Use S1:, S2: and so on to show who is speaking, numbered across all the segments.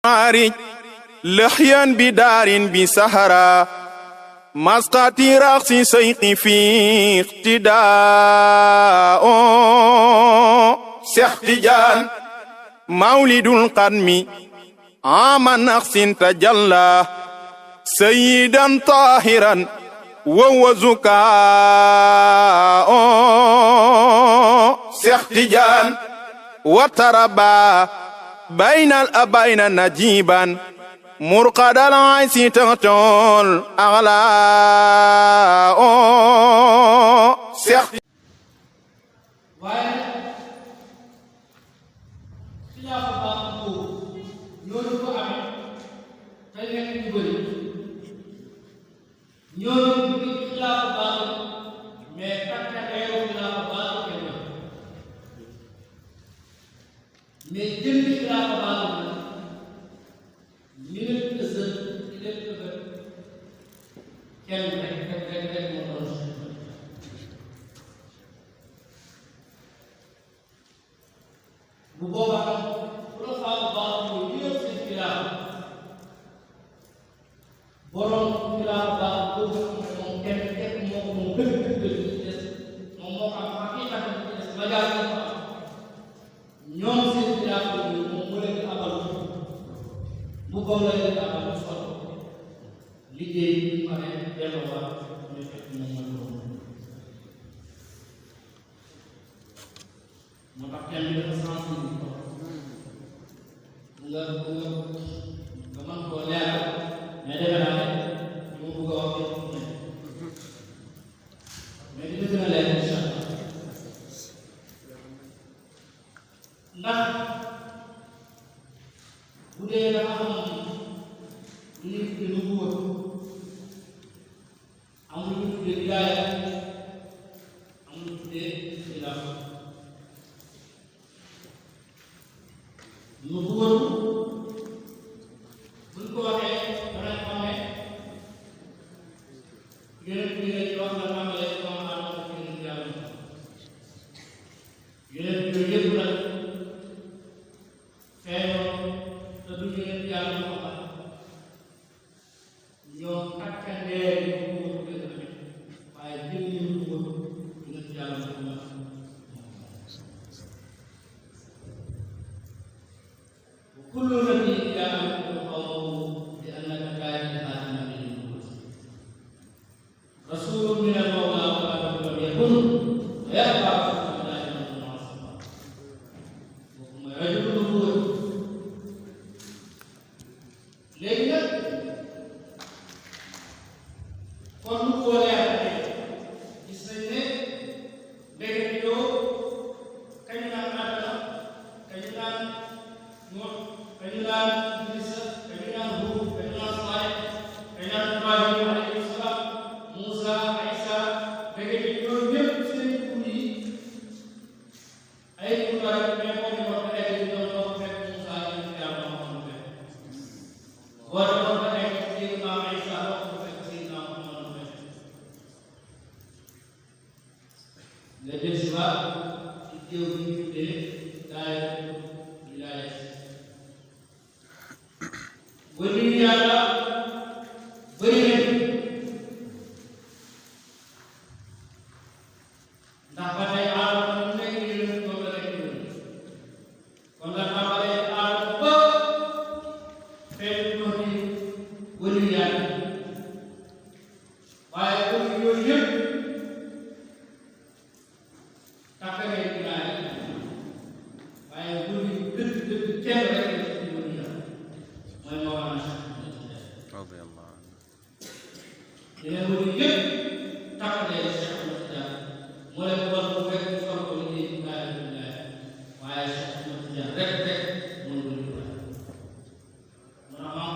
S1: معارج لحيا بدار بسهرة مسقط رأس سيق في اقتداء شيخ تيجان مولد القدم عام نقص تجلى سيدا طاهرا وهو زكاء شيخ تيجان وتربى بين الأبين نجيبا مرقد العيس تغتول أغلاء شيخ
S2: Nah,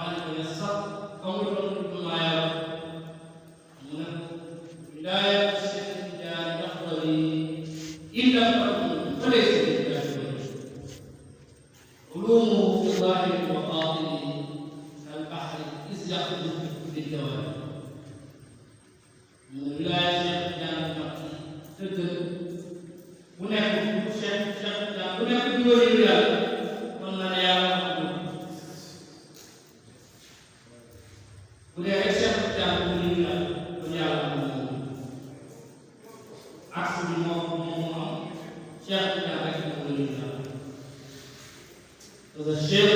S2: dee rek Cheikh Tidiane bu ñu la bu yàlla moom axe bi moom am Cheikh Tidiane rek moom la ñu la parce que Cheikh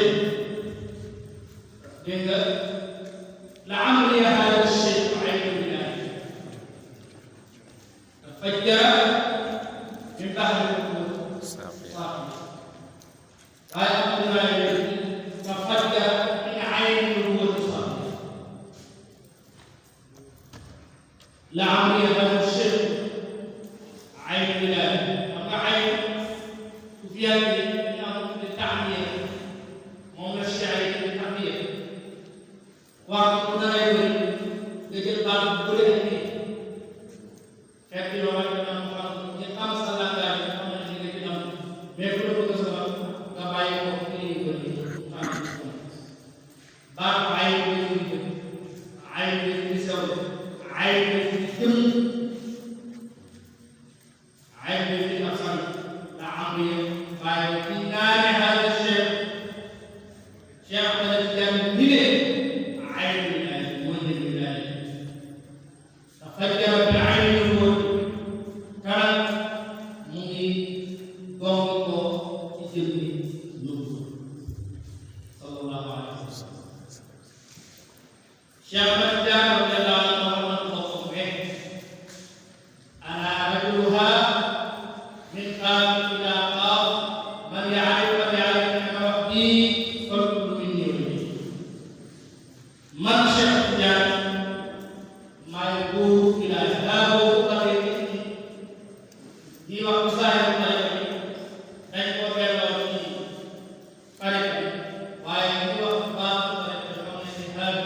S2: dégg nga la amri hada Cheikh aynu billahi fajjara min bahri saafi waaye ففجر من عين النبوة صافية لعمري هذا الشرك عين بلاده أما عين سفيان بالتعمية مولى الشعري بالتعمية وقت نايوي لجل بعض بلدني كيف يوم يقام صلاة الله أما نجي كده بيقولوا كذا كبايو كذي بعض عين بسوي عين بالدم عين بالأصل لعمري في نار هذا الشيخ شيخ أحمد تجاني عين بالله من بالله تفجر بالعين الموت كانت مني ضوء جلدي نور صلى الله عليه وسلم Cheikh Ahmed Tidiane radiyallahu anhu mawqufih ana rajuluha min qam ila qam man ya'rif rabbi fadlu minni man Cheikh Tidiane ma yaqulu ila dawo tariqi di wax sahib tariqi dañ ko delloo ci tariqi waaye di wax baax tariqi xam ne ci hal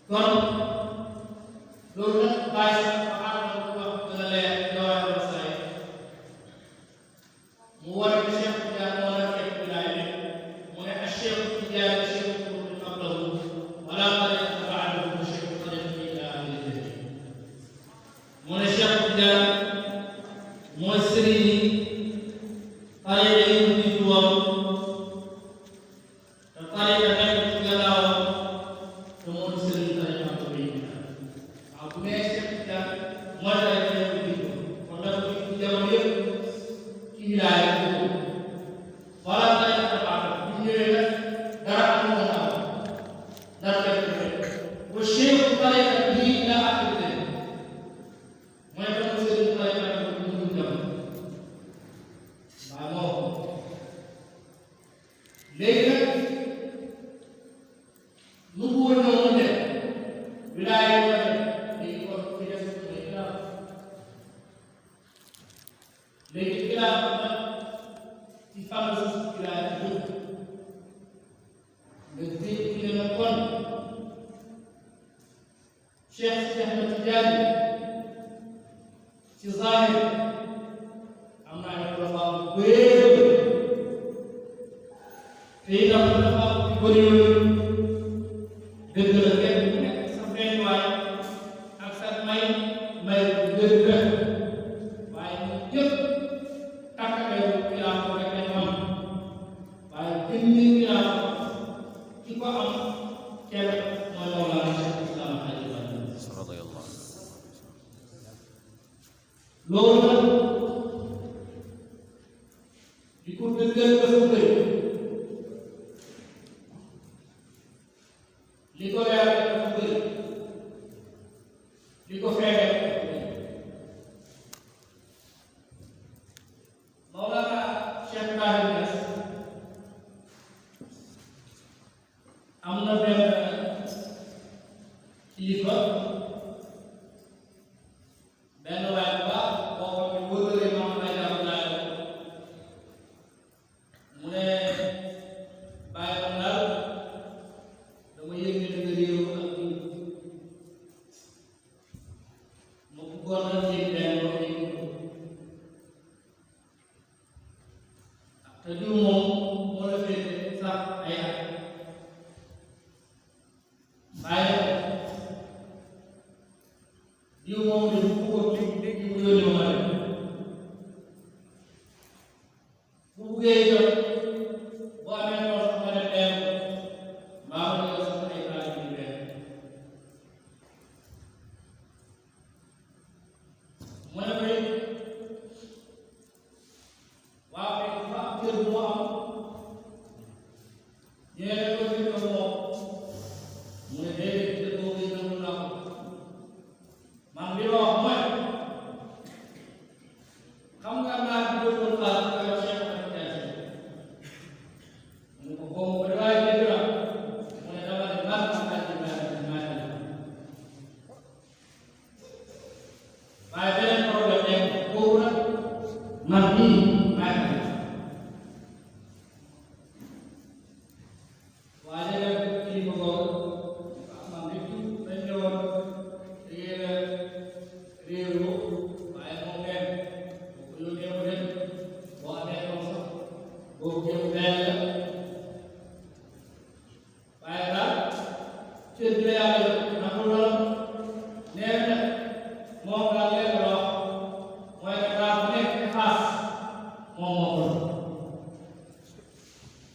S2: kon loolu nag bàyyi sax waxaat na ko wax gën a leer jawar la say mu war a Cheikh Tidiane moo la fekk bilaay ne mu ne ak Cheikh Tidiane Cheikh Tidiane qablahu wala tariqa ba'dahu Cheikh tariqa ila ahli mu ne Cheikh Tidiane mooy sëriñ yi tariqa yi mu jiitu woon te tariqa nekk ci gannaaw te moo di sëriñ tariqa ko bi waaw bu nee Cheikh Tidiane mooy tariqa yi mu jiitu kon dafa jiitu jamono yëpp ci wilaaya boobu wala tariqa ba'dahu bu ñëwee nag dara amoon na am dara def ko wa cheikh tariqa bi ila ahli mooy ko sëriñ tariqa ko mu ñu dem waaw moo léegi nag nu mu woon noonu ne wilaaya yi ma dem léegi kon fi des mooy xilaaf léegi xilaaf nag ci fan la si wilaaya ci dëkk nga dégg ne na kon Cheikh Ahmed Tidiane ci zahir am na ay xulafa bu bëri te itam xulafa bu bëri dëgg la kenn ku nekk sa feeñuwaay ak sa may bu dëgg waaye ñu jëpp takkadeeru xilaaf rek lañ am waaye jëmmi xilaaf ki ko am kenn mooy Mawlana Cheikh Ibrahima Niasse loolu nag di ko dëggal dafa bëri li ko leer dafa bëri li ko feeñee Mawlana Cheikh Ibrahima Niasse am na benn kilifa benn waay bu baax boo xam ne wëralee moom lay def laaj mu ne bàyyi ma daal dama yëg ne danga réeru ak diw ma bëggoon na yëg benn wax yëg te diw moom moo la féete sax ay at bàyyi diw moom de bu ko dégg mu yónni ma rek bu buggee jot boo amee loolu sax nga dem benn mbaa nga yow sax ay taal yu benn mu ne koy waaw kay dafa am kër bu mu am ñeene ko fi ko moom mu ne déedéet kër boobu yi nangu naa ko man li ma wax mooy xam nga am naa ci dëkkoon place ko yow Cheikh Ahmed Tidiane mu ne ko boobu ko dawaa jënd la mu ne dama ne baax na maa jënd waaye beneen problème nekk boobu nag man nii maa ngi waaye nag kilifa boobu man nit dañ ñëwoon da ngeen a réeroo waaye moom benn boo ko yónnee mu dem boo amee moom sax boobu jëm benn la waaye daal cër bi la yàlla nangul lool nee na moom daal leen la wax mooy ne daa bu nekk ci xaas moom moo ko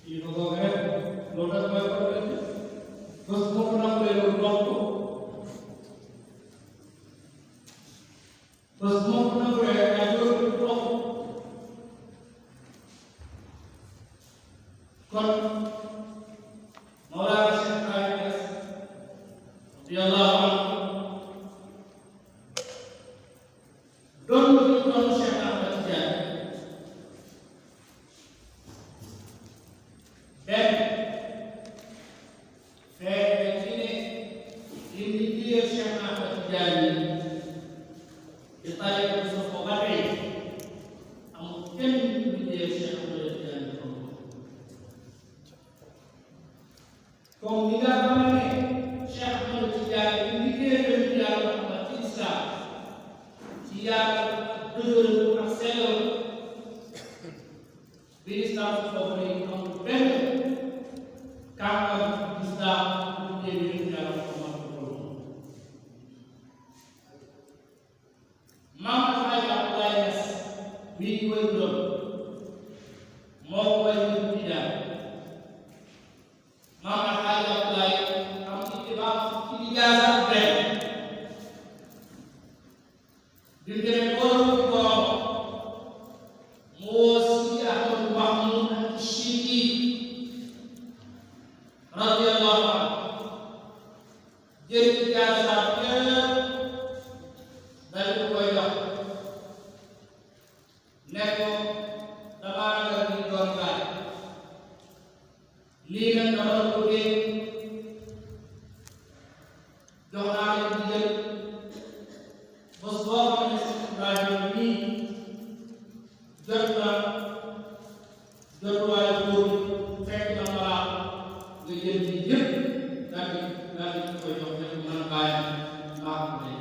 S2: kilifa boobu rek loolu nag mooy problème bi bés bu ko nangulee loolu dox ko bés bu ko nangulee ay loolu dox kon Mawlana Cheikh Ibrahima Niasse radiyallahu anhu doon Cheikh Ahmed Tidiane benn feeñ ci ne li ñu liggéeyal Cheikh Ahmed Tidiane di tariqa bi sax ko ba tey amul kenn ku liggéeyal Cheikh Ahmed Tidiane comme ni nga xam ne Cheikh Ahmed Tidiane di liggéeyal yàlla Muhammad ci islam ci yàlla dëgëral ak sellal bi islam foofu ne amul benn kàngam islam bu liggéeyal yàlla Muhammad maam Fayda Niass mii di koy doon moo koy Tidiane maam Fayda am itibaa ci lijaasa benn bi mu demee borom bi borom mu woo si Ahmadu Mahmoud ak Cheikh radiyallahu anhu jël lijaasa benn daal di koy jox ne ko damaa nga di doon baay lii nag dama la ko dégg jox naa leen di jël bés boo xam ne si Ibrahima nii jot na jotuwaayu góor fekk na mbaa nga jël ci yëpp daal di koy jox ne ko mën a bàyyi mbaa ko lay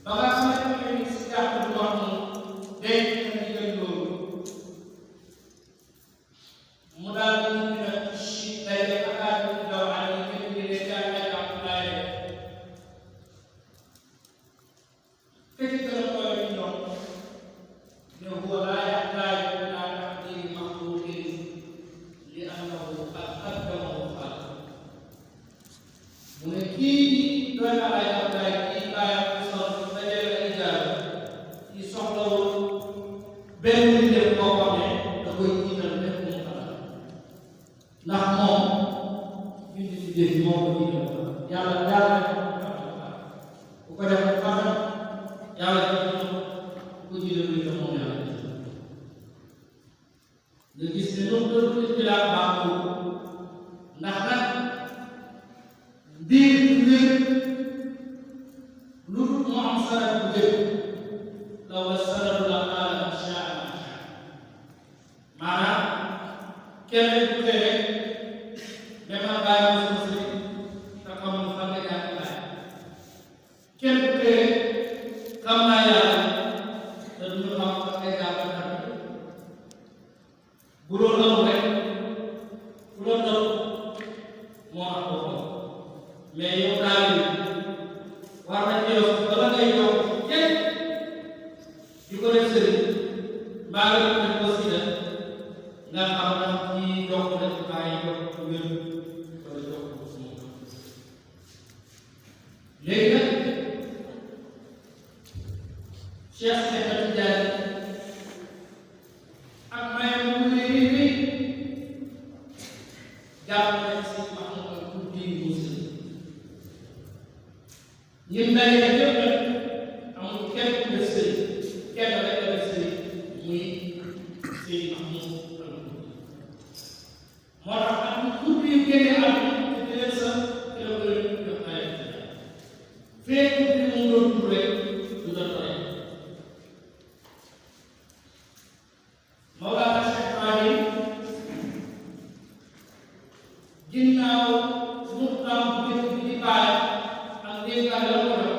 S2: ba nga xamante ne si jàpp du wax mu denc na digal loolu mu daal di ñu nag ci day def akaat bi daw àll yi kenn di leen jàng ay Abdoulaye fekk na koy ñu ñoom ne huwa laa yaxtaaju ilaa taxdiiri maxluuqin li annahu qad qaddamahu xalq mu ne kii doy na ay Abdoulaye kii bàyyam benn mbir boo xam ne da koy jiital def mu xalaat ndax moom bind ci def moo ko jiital yàlla bu ko def xamal yàlla jiital bu ko jiital li moom yàlla nga gis ne ñoom doon ixtilaaf baaxul ndax nag mbir mbir lu dul mu am sarat bu gën la wala sarat la maanaam kenn ku ne rek dafa bàyyi ma sama sëriñ te xamul fan nga jàng laay kenn ku ne rek xam naa yàlla te duñu xam fan nga jàng laay bu loolu amul rek bu loolu taw moo am boppam mais yow daal di war na yow bala ngay jox kenn Cheikh Fayda Tidiane ak may mu léegi jàpp nañ si Mahamad guddi Moussa ñun daje ñëpp nag amul kenn ku def sëriñ kenn rek la def sëriñ muy Seydi Mahmoud moo tax ak guddi yu génne am te di leen sax te la koy jox ay fekk guddi mu doon tur rek du doon rek Mawlana Cheikh Ahmed ginnaaw muxtaam bu jëkk bi di Baye ak dénkaan la ko def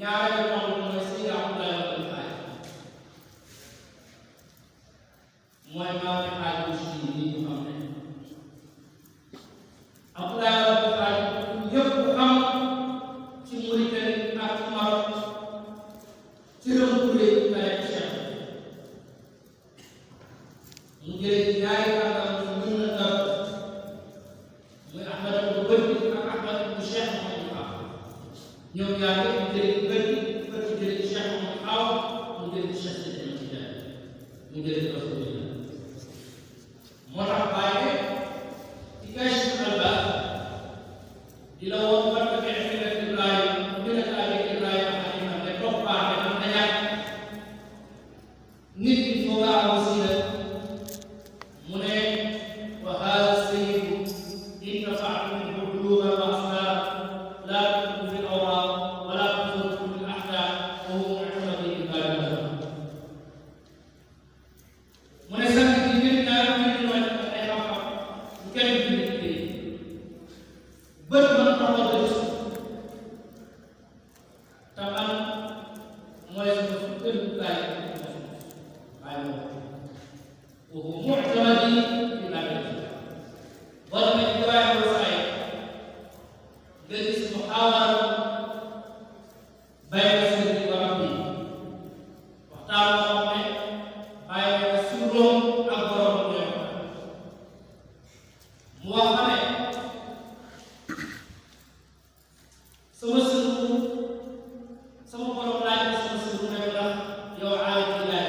S2: ñaareelu tomb mooy Seydi Abdoulaye Baye mooy maa ngi xaaju si lii ñu xam ne Abdoulaye Baye ñëpp xam ci Mauritanie ak ci Maroc ci rëmbulee Baye Cheikh mu jëlee ñaari kàngam yu mën na dara muy Ahmad bu Bëri ak Ahmad bu Cheikh Ahmed ñoom ñaar ñëpp mu jëlee Bëri Bëri jëlee Cheikh Ahmed Awa mu jëlee Cheikh Tidiane mu jëlee Rasulullah moo tax Baye ci Cheikh Albas di la woon war nga fexe fi nekk Ibrahima bi nekk ak Ibrahima Xalima ne toppaate am na ñàkk nit ñi foo nga am aussi la mu ne wa haada sayyidu in rafa'tu minhu buluugan wa asraar laa takun fi l-awraaq wa laa tuzawwaju bil ahdaar wa huwa mu'tamadi bi baabi mu ne sant bi ngeen ñaar ñu ñu wàcc ay xam-xam bu kenn du nit ki bët man taxaw a gis te man mooy sama fukkelukaay waaye moom وهو معتمدي في العبادة ضرب الدواعي والوسائل جلس محاورة بين السر وربه واختار ربه بين السر أكبر من موافقة سمسر سمسر لا سمسر نبلا يوعى الإله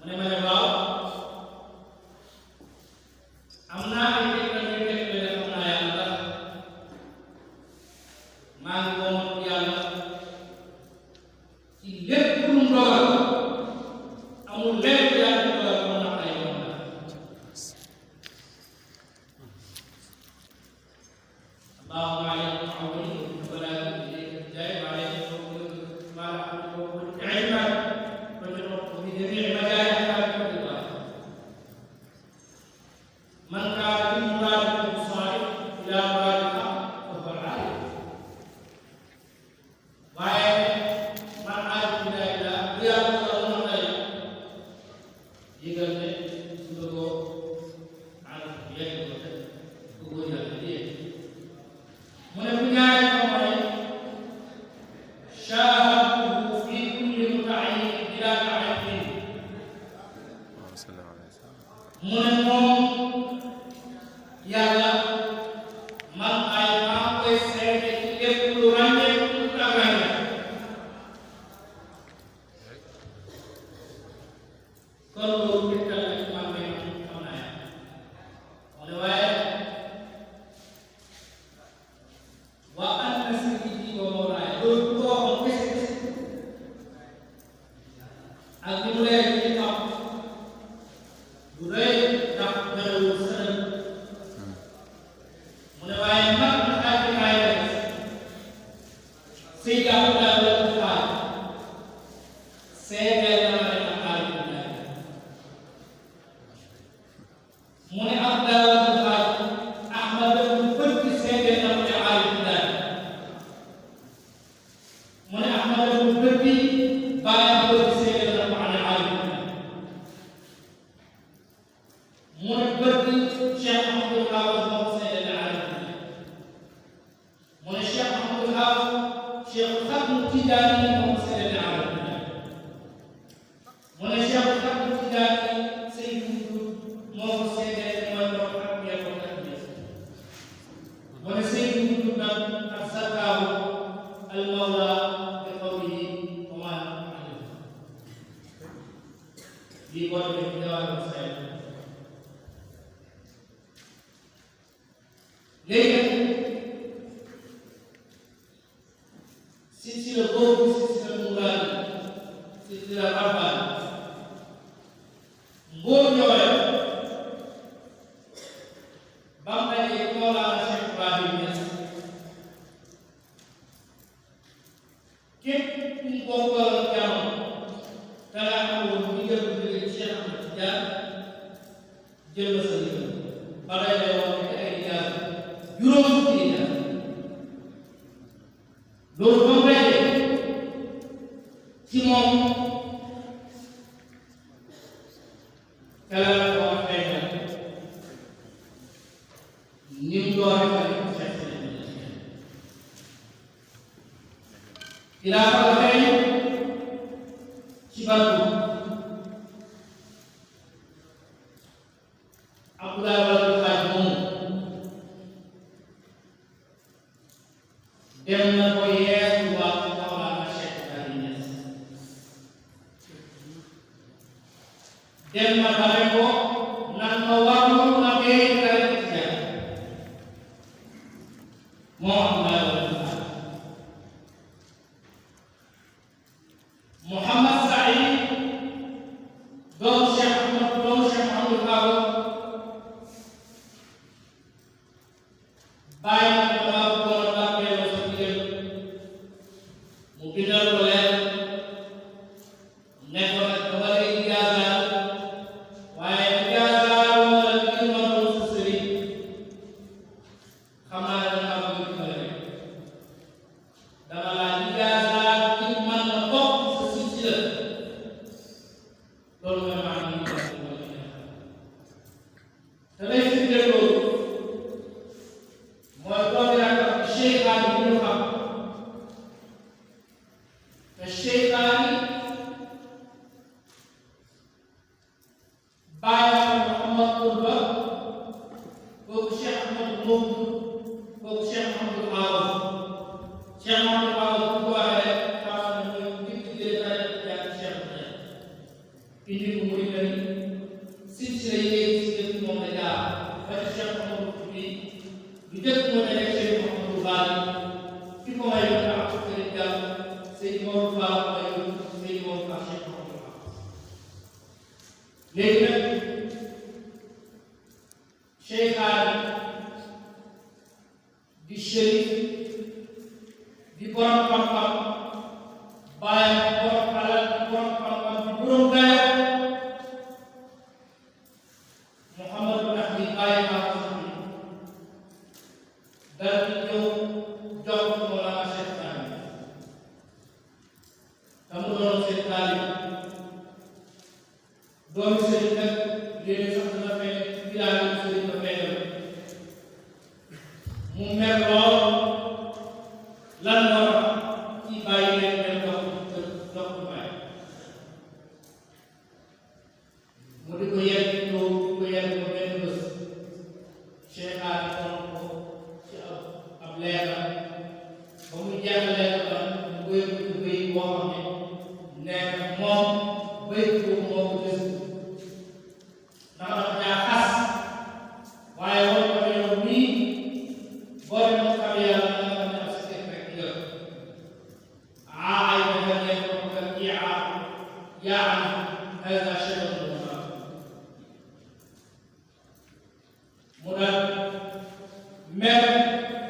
S2: mu ne ma ne waaw am naa ay tegtal yu tegtal ne xam naa yàlla ndax maa ngi woon yàlla ci lépp lu mu dogal amul lépp yàlla di dogal mën na ay yoon la اللهم عليك معوني ولا جاي عليك ما علما بجميع مجالات من كان في مراد المصائب الى مراد الحق فهو العالم من عاد الى رياض الله خير يقول لك سلوكه على يده وهو يده من البنايه شاهدته في كل متعين بلا تعين mu ne moom yàlla man ay maa koy seede ci lépp lu ràññee lu tàggane kon loolu tegtal la ci man may xam naa yàlla mu ne waaye waa an na si ji ko mawlaay loolu du ko waxoon kese ak li mu leer ci xam bu rëy ndax gënawul sënal mu ne waaye mag na xaaj bi xaaj rek Seydi Abdoulaye la ko xaaj seedeel na ma ne ma xaaj bi xaaj mu ne Abdoulaye la ko xaaj Ahmad bu bëgg seedeel na ma ne xaaj bi xaaj mu ne Ahmad bu bëgg Baye bëgg seedeel na ma ne xaaj bi xaaj mu ne bëgg Cheikh Ahmadou Hafiz moom seede na mu ne Cheikh Ahmadou Hafiz Cheikh Ahmed Tidiane moom seede na mu ne Cheikh Ahmed Tidiane Seydou moom seede mooy borom ak yàlla ak mu ne Seydou nag ak Zakaaw al Mawla silsila boobu silsila muraadi silsila rabbaani mbóot ñooy ba mu dajee ci Mawlana Cheikh Ibrahima Niasse képp ku mu bokkal jamono da nga amoon ndigal bu jóge ci Cheikh Ahmed Tidiane jël na sa ndigal ba day lay wax ne ay ijaasa juróom fukki ijaasa loolu ba mu dajee ci moom kala ko wax tey nag ni mu doon xalifa Cheikh ilaa ko xëy ci barku Abdoulaye wala xaaj moomu dem na ko yeesu waa Mawlana Cheikh Ibrahima Niasse dem na ba ne ko nan ma warul na bee kare Tidiane moo Abdoulaye wala xaaj Muhammad Saïd doomu Cheikh Ahmed Baye na ko daa bëggoon a barkeeloo sa digal mu bindal ko leen ne ko nag dama lay ijaazaal waaye ijaazaal wala ngir ma doon sa sëriñ xam naa ne dama bëgg dimbale rek dama laa ijaazaal ngir mën na bokk sa silsila loolu mooy maanaam ñu def ko te lay firndeel loolu mooy programme Cheikhaani bi ñu xam te Cheikhaani Baye Mouhamad Kourba kooku Cheikh Ahmed Moom kooku Cheikh Ahmed Awa Cheikh Ahmed Awa bu ko waxee xam ne mooy nit ki dee dara jàng Cheikh Ahmed indi ko muy mel silsila yi ci dëkk moom la jaar ba ci Cheikh Ahmed bi lu jëkk moo ne rek Cheikh Mouhamadou Bari ki ko may yoon ak Serigne Diallo Seydou Mawlou Ba may yoon Seydou Mawlou Ba Cheikh Mouhamadou Ba léegi nag Cheikhaani di chérif di borom xam-xam bàyyi borom alal di borom xam-xam di borom dayo Mouhamadou Ahmed Baye dal di ñëw jox ko Mawlana Cheikh Ahmed te mu doon seen taalib doomu sëriñ nag léegi sax dina fekk ci village bi sëriñ ba feeñal mu mer lool lan moo tax ci bàyyi leen dem jox ko bàyyi mu di ko yegg ñëw di ko yegg ba benn bés Cheikhaani doon ko ci ab leeral ba mu jàng leeral ba mu koy bëy boo xam ne nee na moom bëy boobu moo ko gis ndax dafa ñaa xas waaye woon ko ne yow nii boo demoon xam yàlla na nga xam ne ab si rek nga ay dafa nekk ko ka yaa am hada shay'un mu daal mer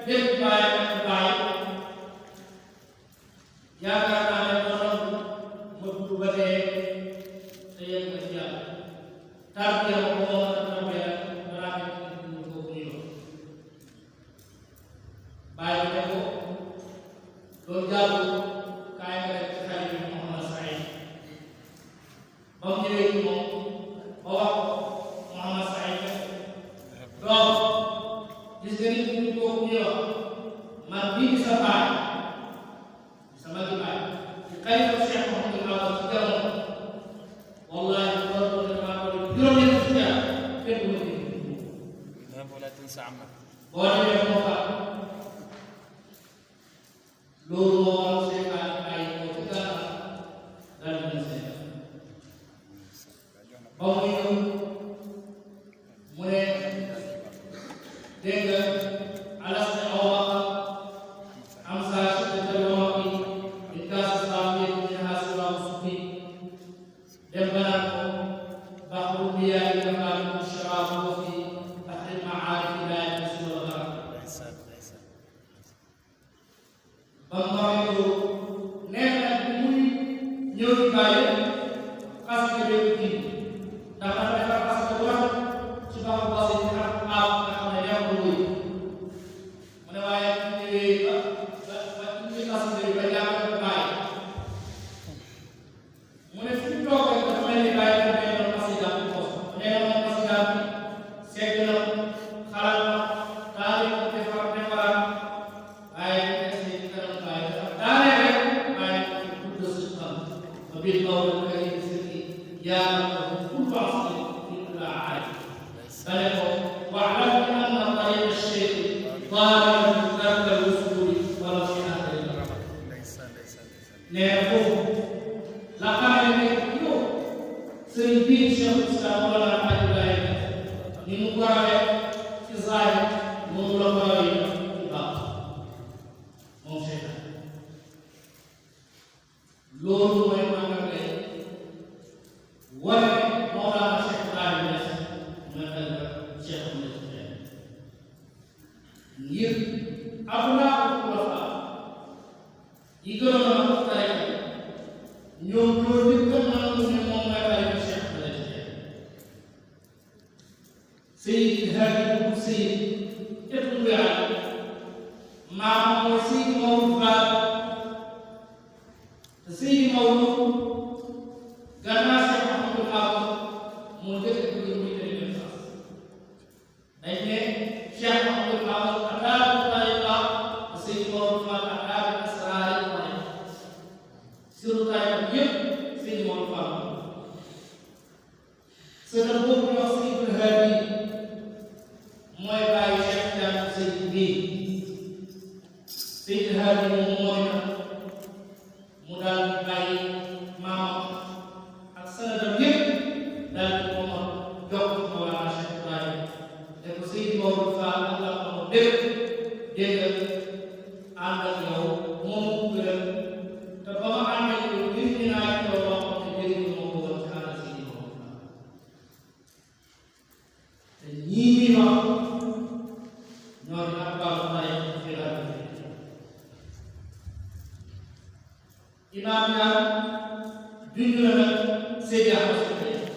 S2: dégg bàyyi ak bàyyi yaakaar naa ne noonu ma dugg ba dee te yegg na ci yàlla tarbiya ma ko moom na tarbiya balaa nga ci dugg ko muy yoon bàyyi ne ko loolu jàllu kaay nga def ci xale bi Mouhamad Saïd ba mu ñëwee ci moom ba wax ko Mouhamad Saïd doom gis nga nit ñi kooku ñuy wax man bii di sa baay sama gi baay ci xalifa Cheikh Mouhamadou Awa ci jamono wallahi war ko ne maa ko juróom-ñetti fukki at fekk ma dégg boo demee moo fa loolu moo waral Cheikhaani ay ko ci gànnaaw daal di mën seen ba muy ñëw mu ne dégg nga alas ne aw am saa si te ba mu waxee ko nee na bi muy ñëw di bàyyi xasida bi kii ndax dafa defar xasida bu rafet ci baaxu basi ci ak aab nga xam ne neex ko wuy mu ne waaye ci ñëwee ba ci xasida bi ba jàng ko bàyyi mu ne fi mu toog rek dafa mel ni bàyyi dafa mel noonu xasida bi ko nee na moom xasida bi segg na xalaat na taali ko defaraat waaye bu egsee ci kanam bàyyi dafa daanee rek bàyyi ko tudd si xam ba biir kaw la kay sëkki yaa ko كل عصر في كل عالم بل واعلم ان طريق الشيخ ضارب ذات الوصول ولو في اخر الرحمه نعرفه لقد يمكن سيدي شيخ الاسلام ولا حاجه لا من مقرر في ظاهر مغلقه في باطن موشيخ لولو ما يمكن ولا Mawlana Cheikh Ibrahima Niasse mooy xalifa Cheikh Ahmed Tidiane ngir abnaa xulafa yi gënoon a wax tariqa ñoom ñoo njëkk a nangu ne moom mooy xalifa Cheikh Ahmed Tidiane Seydi Hadi bu Seydi képp lu yaay maam mooy Seydi Maodo Fall te Seydi Maodo gannaaw Cheikh Ahmadou Abbas moo njëkk a dugg muy tëri leen sax dañ ne Cheikh Ahmadou Abbas ataabu tariqa Seydi Maodo Fall ataabu asraari tariqa siru tariqa yëpp Seydi Maodo Fall sëna boobu ñu wax Seydi Hadi mooy bàyyi Cheikh Tidiane Seydi bii Seydi Hadi moom mooy na mu daal di bàyyi maamam ak sanadam yëpp daal di ko mën jox Mawlana Cheikh Ibrahima ne ko Seydi Maodo Fall ak la xamoon lépp dégg nga ànd ak yow moom mu gëral te ba ma ànd ak yow nit ñi naa ci yow loo xam ne dégg moo ko woon ci ànd Seydi Maodo Fall te ñii ñuy wax ñoo di ak baaxu tariqa fi la imaam ñaar junj na nag Seydi Ahmed Tidiane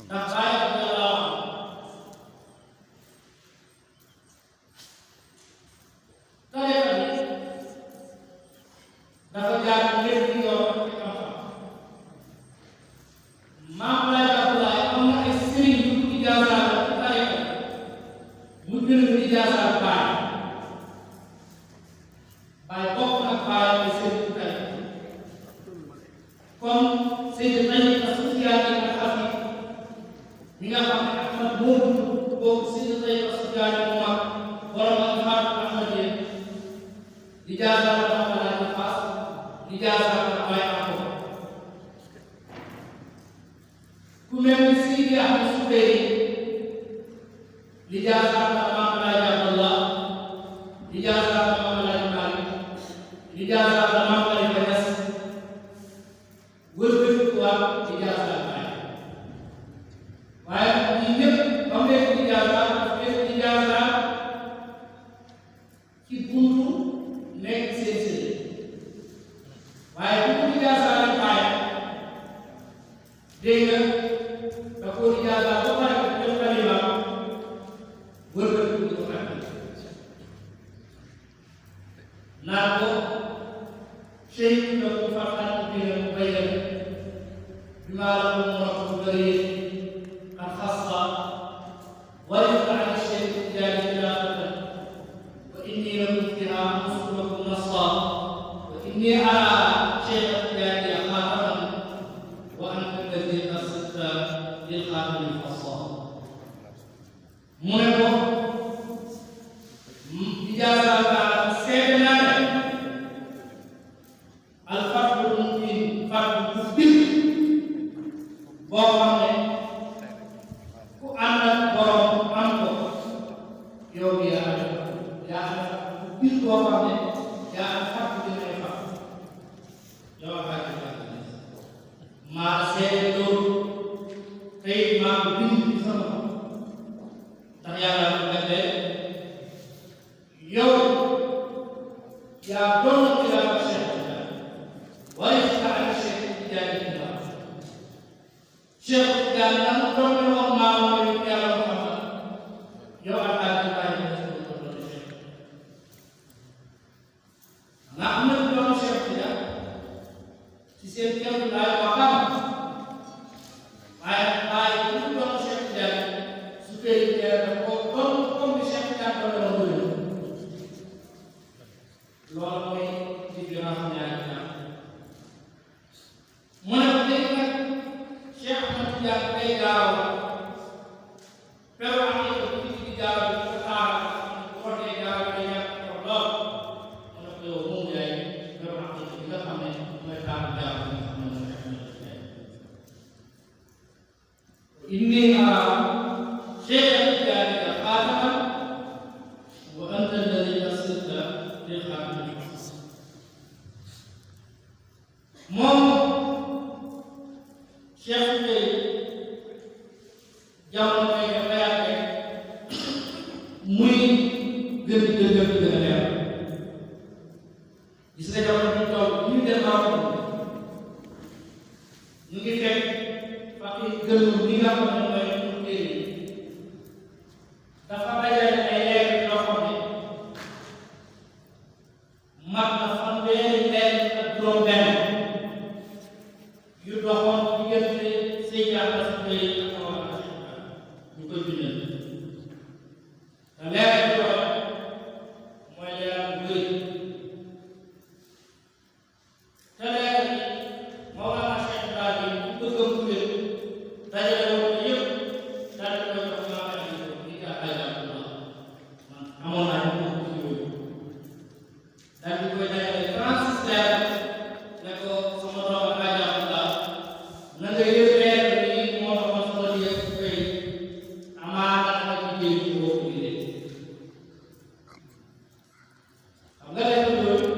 S2: ndax Baye radiyallahu anhu tariqa bi dafa jaar lépp di yoon ak xam-xam maam Baye Abdoulaye am na ay sëriñ yu ko ijaasaal ci tariqa mu bind ijaasaal Baye Baye bokk nag Baye ay sëriñ ci tariqa comme Seydi Tayyib As-Sufyaani al-Xafiif mi nga xam ne Ahmad moomu boobu Seydi Tayyib As-Sufyaani mu mag borom ak Ahmad Ahmadiyya di jaasaal la Mawlana di Faas di jaasaal la Baye Ahmad ku mel ni Seydi Ahmad Subayri di jaasaal la Mawlana Abdallah di jaasaal la Mawlana Malik di jaasaal la Mawlana Niass wëlbati ko waat ijaaza Baye waaye ñi ñëpp ba mu nekk ijaaza daf nekk ijaaza ci buntu nekk seen sëriñ waaye bu ko ijaaza la Baye dégg nga da ko ijaaza ba pare ko def kalima wëlbati ko ko ak naan ko Cheikh Ibrahima Niasse بما له مرتب بريد قد خص ويقع عن الشيخ التجاري خلافه واني لمفتها انصركم نصا واني ارى شيخ التجاري خاتما وانت الذي ارسلت للخاتم الفصال منكم اجازه سيدنا الفرق الممكن فرق مثبت boo xam ne ku ànd ak borom am ko yow bi yaa ku gis boo xam ne yaa fàq bi ngay fàq yow ak maa seede loolu tey maa ko bind ci sama ndax yàlla ko defee yow yaa doon xilaafa Cheikh Tidiane warista an Cheikh Tidiane xilaafa Cheikh Tidiane nan doon wax maa mooy yàlla Muhammad yow Alaaji Baye Niass ko doon Cheikh nga am na doon Cheikh Tidiane ci seen kéem laay waxam waaye Baye bu doon Cheikh Tidiane su fekkee teer ko comme Cheikh Tidiane doon la loolu mooy différence ñaari ñaar mu ne léegi nag Cheikh Ahmed Tidiane day gaaw pero am na ko ci gaaw bi ko xaar ko day gaaw bi ñàkk ko lool mu ne ko yow moom yaay pero am na ci nga xam ne mooy xaar gaaw bi nga xam ne mooy inni ara Cheikh Tidiane xaataman wa anta alladi asirta lil xaatim moom Cheikh bi jamono koy dafa yàgg muy gën di dëgër di gën a leer gis nga jamono bi toll ñu dem baaxul ñu ngi fekk faqi gënu li nga xam ne mooy ñu téere dafa dajale ay leer yoo xam ne mat na fanweeri leer ak juróom-benn yu doxoon diggante Seydi Ahmed Tidiane ak Mawlana Cheikh ñu koy bindal te leer bi mooy leer bu bëri te leer bi Mawlana Cheikh Ibrahima bu bëggam bu wér dajale woon yëpp daal di koy jox maa ngi di ko man amoon naa ñu ko ci yooyu daal di koy dajale 36 leer ne ko sama doom na nga yëg leer bi moo taxoon sama yëg koy amaana na ci jéem ci boobu liggéey xam nga leer yooyu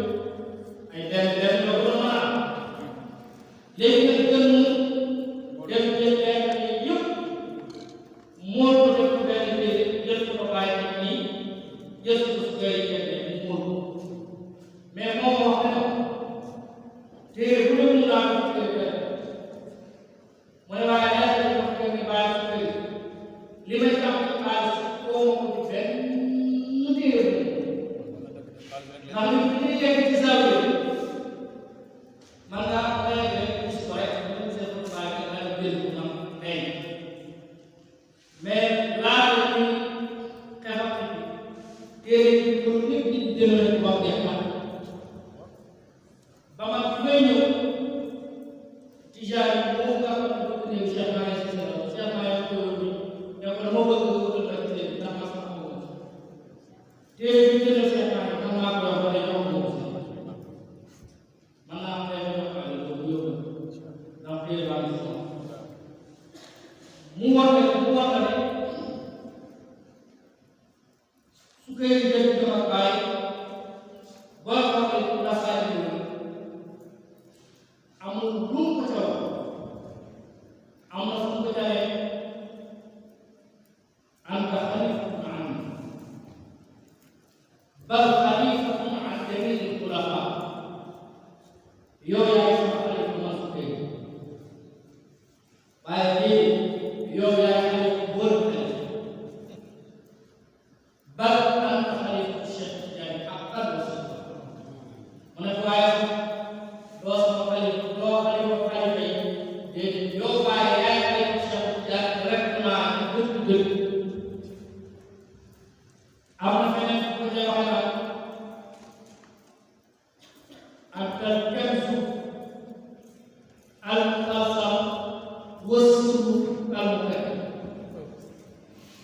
S2: ay benn yoo ko mën a am léegi nag gën dem jël leer bi yëpp moo ko def benn téere jël ko bàyyi nit ñi jël ko su koy jëndee mu móol ko mais moom wax ne téere bu ne mun naa ko téere mu ne waaye daal di wax que ni bàyyi su bëri li may tax ci xaalis koo ma ko ci benn téere xam nga li yegg ci saa bi man ngaa ko rek gis ko rek mu ne seen bàyyi nga daal di jël ko nam tey mais laata ñu xeexat bi téere yi pour ñëpp di jëlee ko wax jeex ba man bi may ñëw Tidiane moom nga xam ne bëgg nañu Cheikh Baye si sa Cheikh Baye ko wóor ne ko dama bëgg nga wutal ak téere ndax ma sax ko woon téere bi jënd Cheikh Baye man maa ko wax wala jox ko man naa am ay jox ko ay loolu yóbbu ndax téere baa ngi si mu war ne su koy jënd dama bàyyi boo xam ne ku la saa yi amul lu mu ko taw am na fu mu ko tawee anta xalifatun an bal xalifatun an jamii l-xulafa yow yaay sama xalifa man su koy waaye léegi yow yaay xalifa wër xalifa bal anta xalifatu Cheikh Tidiane haqqan wa sidqan mu ne waaye doo sama xalifa doo xalifa xalifa yi déedéet yow Baye yaay xalifa Cheikh Tidiane directement ci dëgg am na feneen fu ko cee waxee nag ak al-kanzu al-muqassam wa sirru al-muqaddam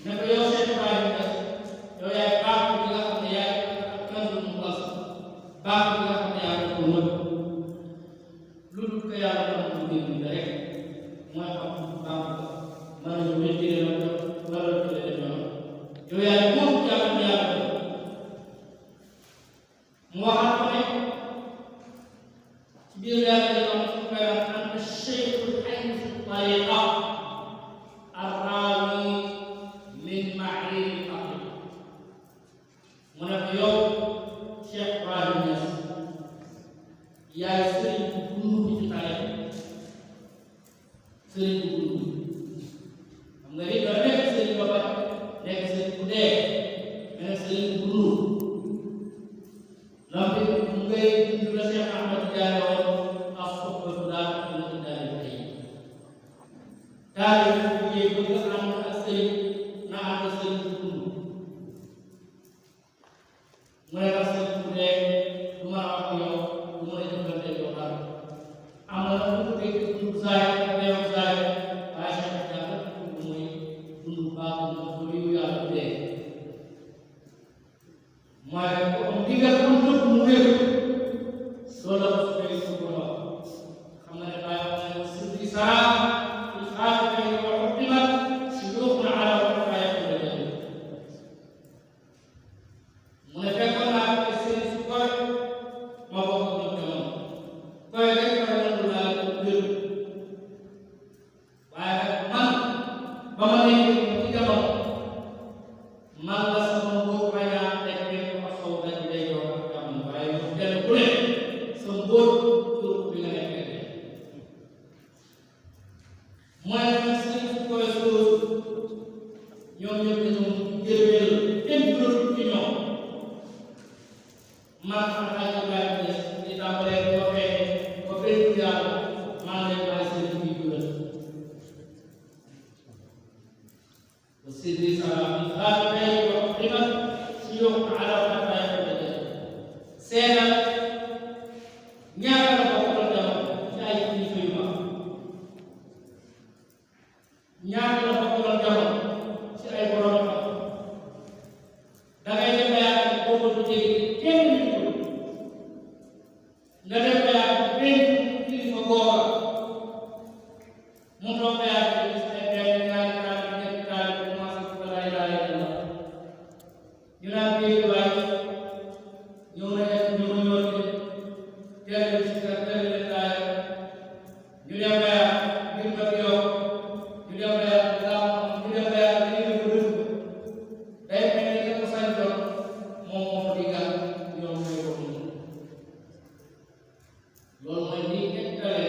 S2: ne ko yow Cheikh Ibrahima Niasse yow yaay baax bi nga xam ne yaay al-kanzu al-muqassam baax bi nga xam ne yaay ko nëbb lu dul ko yàlla xam ne lu gën rek mooy xam baax mën nañu wéttile la wala tële noonu yow yaay moom jàmm yàlla mu waxaat ko ne ci biir yàlla yi am su koy wax anta cheikhul hayy fi tariqa arrawi min maarif aqli mu ne ko yow Cheikh Ibrahima Niasse yaay sëriñ bu dund ci xale sëriñ bu dund xam nga ni doo nekk sëriñ ba pare nekk sëriñ bu dee mais sëriñ bu dund ndax mu ngay dund la Cheikh Ahmed Tidiane woon ak soppatu daal mu daal tey daal bu bëggee bëgg ànd ak sëriñ na ànd sëriñ bu dund mu ne la sëriñ bu dee du mën a wax yow du mën a jëflante yow dara am na lu mu dégg dund saay teew saay waaye Cheikh Tidiane lu muy dund baax bu liu yàlla dee mooy ko am digal am tëb mu wér loolu la ko fay su ko wax xam nga ne bàyyi wax ne sirri saa il xaar kay wax dimat si yóbbu na ala wax bàyyi ko la jël mu ne fekkoon naa ko seen si koy ma bokk ak ñoom koy rek ma nangu laa ko wér waaye nag man ba ma nekk ci jamono man la sama mbóot may naa teg nekk ma xaw dañ day jox ak jàmm waaye ñu kenn ku ne sa mbóot tur bi nga nekk mooy nag si koy sóor ñoom ñëpp dañoo jël kenn dootul ci ñoom man am naa ñu bàyyi des di tàmbalee ba fee ba benn yàlla man lay bàyyi seen biir jural وسيدي سلام هذا يقدم سيوق على حتى يبدا سينا ñaara la ko doon ci ay kilifa yu mag ñaara la ko doon jamono ci ay borom xam da ngay dem yaakaar boobu du dégg kenn nit nga dem yaakaar benn kilifa googa mu toog yaakaar gis ay benn ñaari taal ñetti taal commencé ko lay laay ñu naan dégg waay ñëw na nekk ñu ma ñëw teel ci sa teel leen laay ñu dem yaakaar ngir nga yow ñu dem yaakaar ñu dem yaakaar ñu dem rëbb day mel ni ko santoon moom moo fa digal ñoom ñooy ko loolu mooy ni tegtale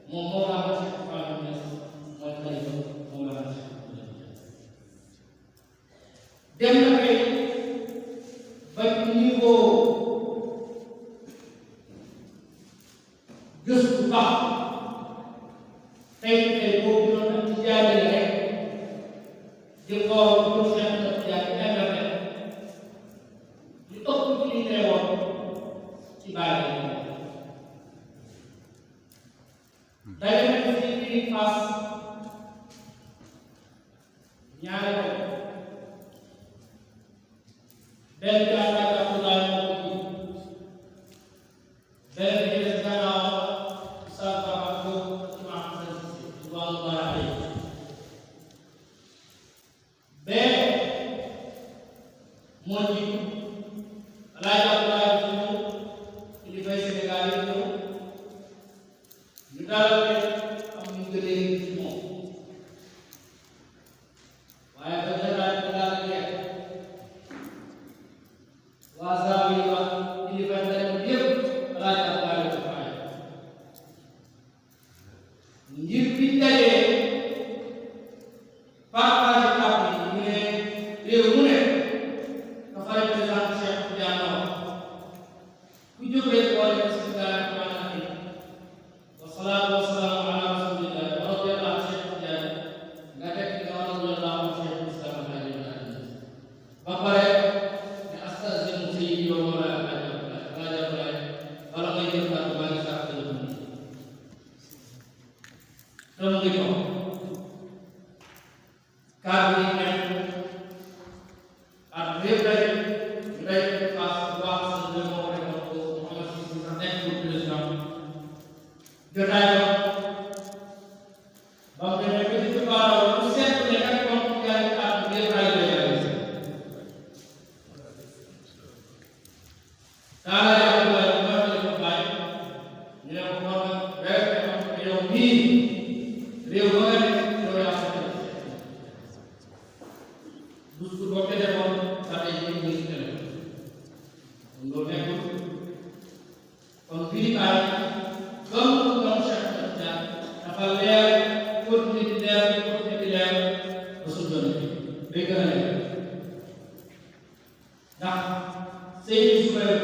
S2: moom moo la wax ci Fayda Niass mooy xalifa Mawlana Cheikh Ahmed Tidiane dem na kay ba niveau gëstu baax tey boobu noonu ak ci jaarale rek di xool pour Cheikh Ahmed Tidiane internet li ëpp ci li ngay wax ci baale day nekk ci biir fas ñaari benn jàngat ak daal moo ko ji benn bi des gannaaw sa baba ko imam wallahi benn moo ji Alaaji Abdoulaye ci ñëw indi fay Sénégal yi ñëw ñu dalal leen am ñu gëlee ci moom waaye ba jataay ba daal jeex waa saabu yi wax indi fay dañ yëpp Alaaji Abdoulaye ko faay ngir bi dajee partage kàpp yi ñu ne réew mu ne dafay président Cheikh Tidiane ku jógee boole bismillahi rahmani rahim wasalaatu wasalaamu ala rasulillah wa radiyallahu Cheikh Tidiane nga teg ci nga radiyallahu Cheikh Islam ba pare ne astazinu sayyidi wa mawlana Aboubacar wala ngay jël kàddu maa ngi sax dama ngi ko kàddu yi nekk ak lépp rek ngay fas wax sa moo rek ko Mouhamed Cissé sax nekk président jotaay ba mu demee ba ci tubaab lu seet ne ak moom yaay at ngeen ay réalisé daala yàlla mooy ko bàyyi ñu ne ko moom rek yow mii réew ba nga nekk yow yaa ko def dus ko boo ko defoon ba tey ñu ngi ci téléphone loolu nekkul kon fii Baye comme comme Cheikh Tidiane dafa leer continuer di leer continuer di leer ba su doon day gën a leer ndax Seydou Soufaye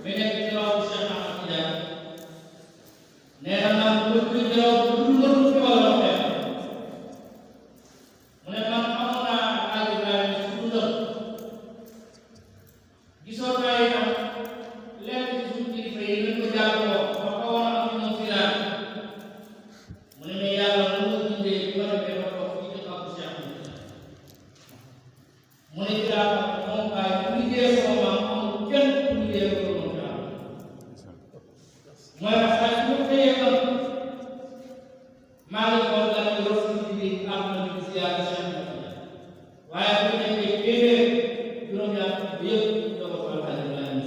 S2: mi nekk ci loolu Cheikh Ahmed Tidiane nee na man lu jëlaat lu dul ci wàllu xeex mu ne man amoon naa àll bi su dundal gisoon naa itam lenn ci suñu kilifa yi lañ ko jàppoo ba xawoon am ci moom filaar mu ne mais yàlla mu nga bindee bi ma demee ba toog ci dëkk ak Cheikh mu ne ci laa moom Baye bu liggéey sama maam amul kenn ku liggéey ko moom daal mooy wax saa su ma xëyee kon maa ngi xool daal di yor suñu liggéey am na ñu ziyaar Cheikh waaye bu nekkee téeméer juróom-ñaar bi yëpp doo ko faral di laaj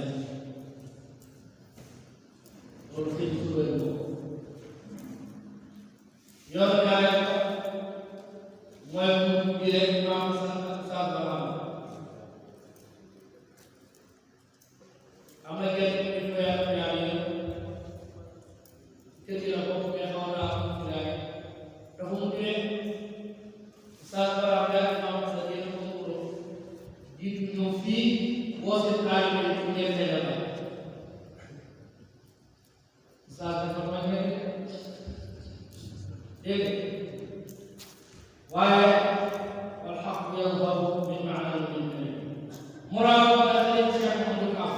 S2: loolu sëñ bi suba yi yor ñaare ko mooy mu di rek maam sant baram am na kenn ku ñu koy am ñaar yi kër gi la bokk mais xaw naa am filaay dafa mu ne sant baram yaa maam sa yéen ko mu jiitu ñëw fii boo seen taalibe yi bu ñeente la bay saa dafa ma nekk dégg waaye wal xaq yadharu min maana min muraad la xarit Cheikh Ahmed Kaf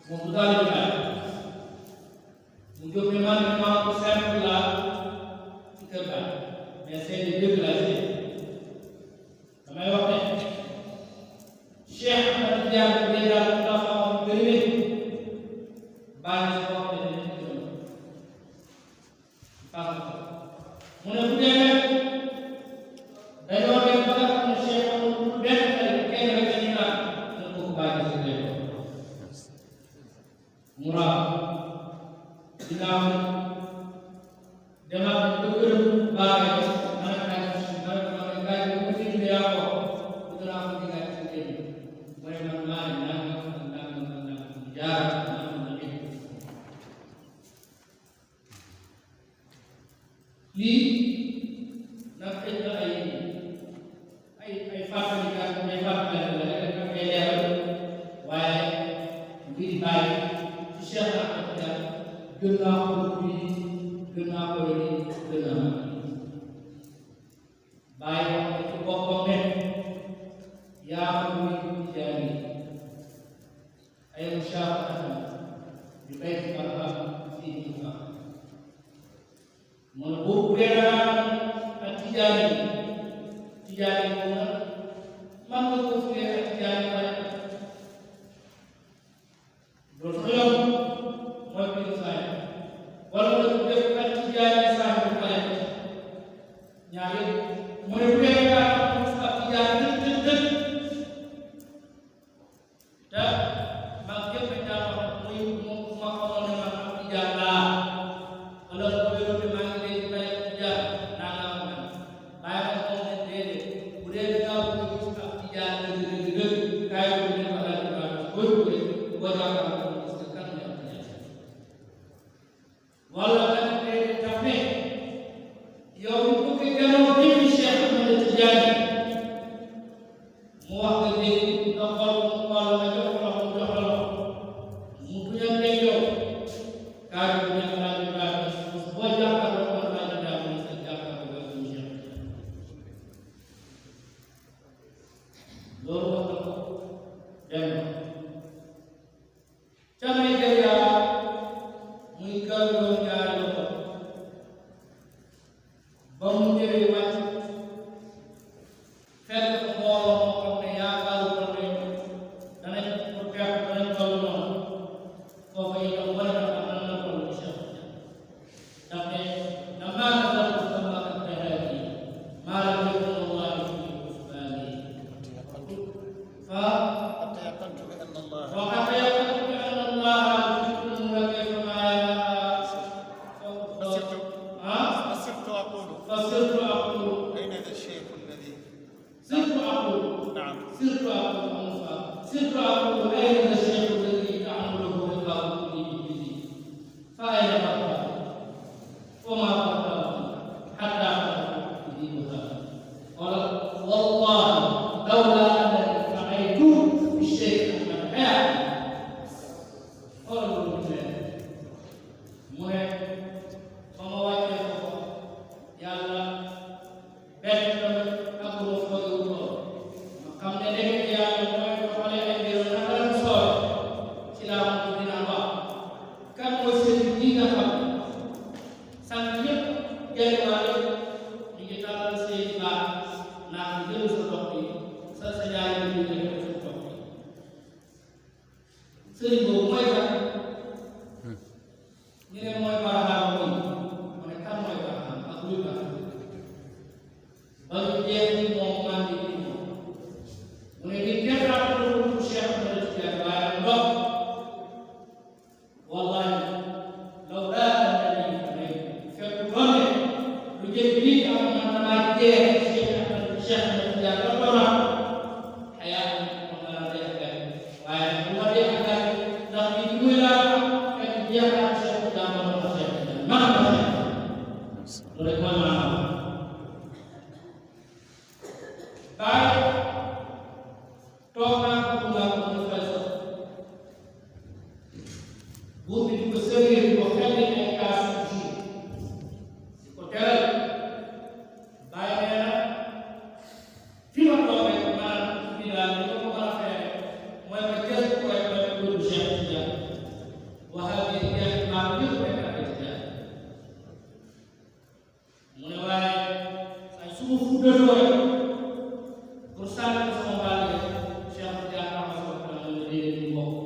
S2: moom du taalibe la mu jóg ne man maa ko simple la ci kër ga mais c'est des dëgg la damay wax ne Cheikh Ahmed Tidiane déjà dafa am bëri bàyyi si wax ne dañu ko mu ne bu demee dañoo dem ba nga xam ne Cheikh amul benn kenn rek dañuy naan na ko bàyyi si lay muraad dinaa demaat ba gërëm bàyyi lii nag xëy na ay fàttalikat ay fàttalikat la rek ak ay leeral waaye mbir Baye ci Cheikh Ahmed Tidiane gën naa ko bii gën naa ko lii gën naa Baye wax na ci boppam ne yaa ko muy Tidiane ay mushaafahatan bi bayti barham fii Moussa man boobu leeral ak Tidiane moom nag man nga ko fuyee ak Tidiane pare loolu sax yow mooy biir saay wala nga ko def ak Tidiane saay bu pare ñaar yëpp mu ne bu dee yaa ak Tidiane dëgg te man képp daa wax muy moom ma xamoon ne man ak Tidiane laa wala ko wéroon ne maa ngi leen di bay Tidiane naa nga am man bàyyi ko moom ne déedéet bu dee dangaa bëgg gis ak Tidiane dëgg kaay bu ne ma daal di baax boo duggee boo jàkkaarloo parce que kan nga am Tidiane wala nga ne déedéet daf ne yow bu ko gënoon dégg Cheikh Ahmed Tidiane mu wax nga dégg nga xool wala nga jox ko loxo jox la loxo mu duñal ne yow kaay bu ne ma daal di baax boo jàkkaarloo man daal di daal di sa jàkkaarloo ba suñu Cheikh loolu wax na ko dem ca Nigeria muy gàlloo ñaari loxo ba mu ñëwee wàcc fekk mbooloo moo xam ne yaakaaru ko ne danañ ko teew danañ toll noonu foofu itam war na am na toll ci Cheikh daf ne damaa nasal sama ak texe maa la yëkkul Allah fi usbaani fa
S3: تيقنت بأن الله
S2: وقد تيقنت بأن الله يذكرون كيف ما
S3: فصرت أقول
S2: فصرت أقول
S3: أين ذا الشيخ الذي
S2: صرت أقول
S3: نعم
S2: صرت أقول أين الشيخ الذي تعمله لقاء sëriñ boobu mooy kan ñu ne mooy baraxaam mooy mu ne kan mooy baraxaam ak luy baraxaam ba ñu jeex ni moom man di ni moom mu ne ni kenn raatulu Cheikh Ahmed Tidiane waaye ndox wallahi law daa nabi fekk doon ne lu jël lii am man damaa jeex Cheikh Ahmed Tidiane la doon xayaa moom la dee ak waaye bu ma dee ak ndax li muy laa fekk jeex naa Cheikh Tidiane ma doon Cheikh Tidiane man ma loolu rek man maa Baye toog naa ko laa ko ñu fay sax buur bi di ko servir di ko xel ay kaas ji di ko teral Baye nee na fi ma toogee maanaam bi daal li ma ko mën a fee mooy ma jël ko waaye ma ne ko Cheikh Tidiane waxal bi jeex maa yëpp rek ak Tidiane mu ne waaye ay su ma fuddaloo rek pour sànni ko sama baal Cheikh Tidiane am na ko xam ne léegi ñu bokk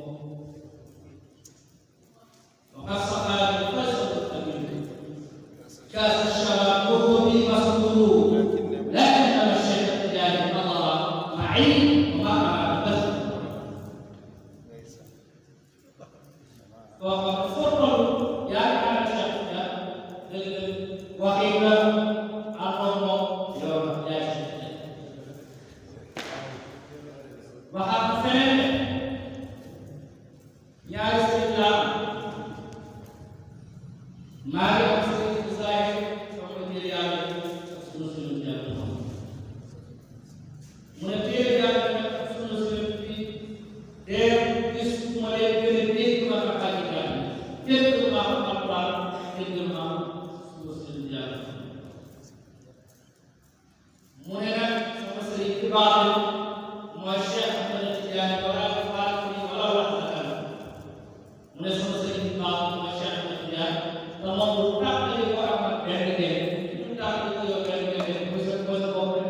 S2: وقد سقى الفجر الأمين كاس الشراب وهو بي مسرور لكن أنا الشيخ التجاري نظر معي وما أراد بس وقد فرر يا كان الشيخ التجاري وقيل أقوم يوم يا شيخ وقد فعل يا سيدنا Mari aku selesai sama diri yang susun jalan. Mulai jalan susun di dan isu mulai dari mana kajian. Itu apa itu susun jalan. Mulai sama sedikit baru Masya Allah Tidiane orang Fatih Allah Taala. Mulai sama sedikit baru Masya Allah Tidiane. Kalau buka dari orang dari itu tak itu dari pusat komplek.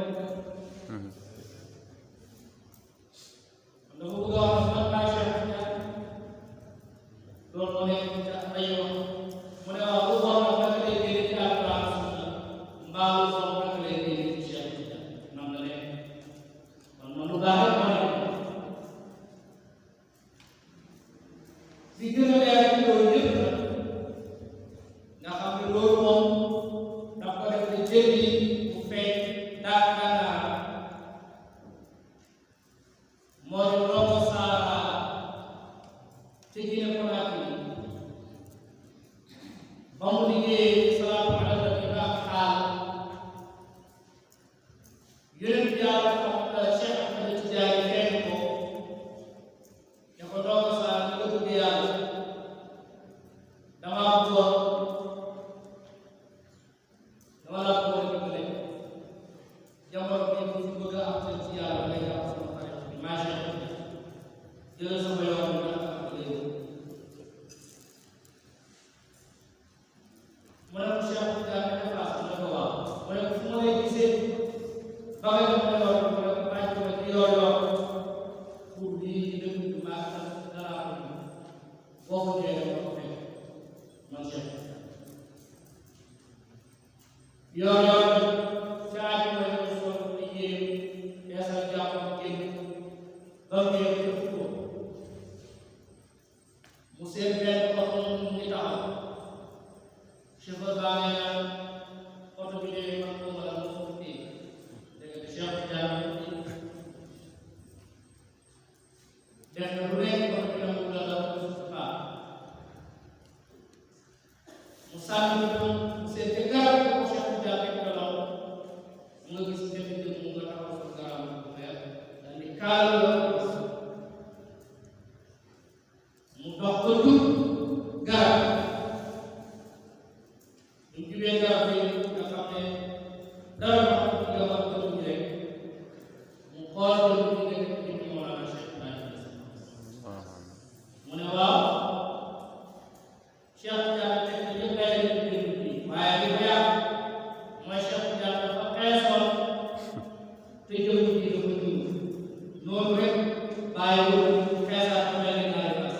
S2: Kalau buka orang Malaysia, kalau orang tak ayo, mana orang dari tidak langsung, baru orang dari siapa? Namanya, kalau buka mana? Jika ada itu nga xam ne loolu moom daf ko def ne jëndi bu feeñ daanaka mooy romb Sahara te Guinée Conakry ba mu liggéey salaatu ala nabi ak xaal yonent yàlla Cheikh Ahmed Tidiane fekk ko ne ko romb Sahara ni nga tudd yàlla damaa bëggoon wala ko ko ne jamono bi ko bëgg am ci yàlla lay am sama xarit bi ma Cheikh jël sama yoon bi ak léegi mu ne ko Cheikh Tidiane ne place mu ne ko waaw mu ne ko fu ma lay gisee ba nga ko ne yoon mu ne ko bàyyi ko ci yoon pour di dëgg bi ma dara ko boo ko dee ko fekk man Cheikh yoon caaj mooy sol di yéem yeesal jàpp génn ba mu ñëw ko mu seen benn oto mu ngi taxaw chauffeur baa ngi naan oto bi de man ko wala mu ko fii dégg nga Cheikh Tidiane def na lu nekk oto bi nangu la la baax mu sànni ko mu seen te garab ko Cheikh Tidiane nga gis benn jëm mu nga taxaw sa garab bu weer daal di kaal la mu dox ko jub garab ñu jubee garab yi nga xam ne dara wax ko nga wax ko ñu rek mu xool ko ñu nekk ci Mawlana Cheikh Ibrahima Niasse mu ne waaw Cheikh Tidiane fekk ñëpp lay def waaye li ko yàq mooy Cheikh Tidiane dafa xeesoon te jëm ci dafa jëm noonu rek bàyyi ko xeesaat mel ni ñaari bas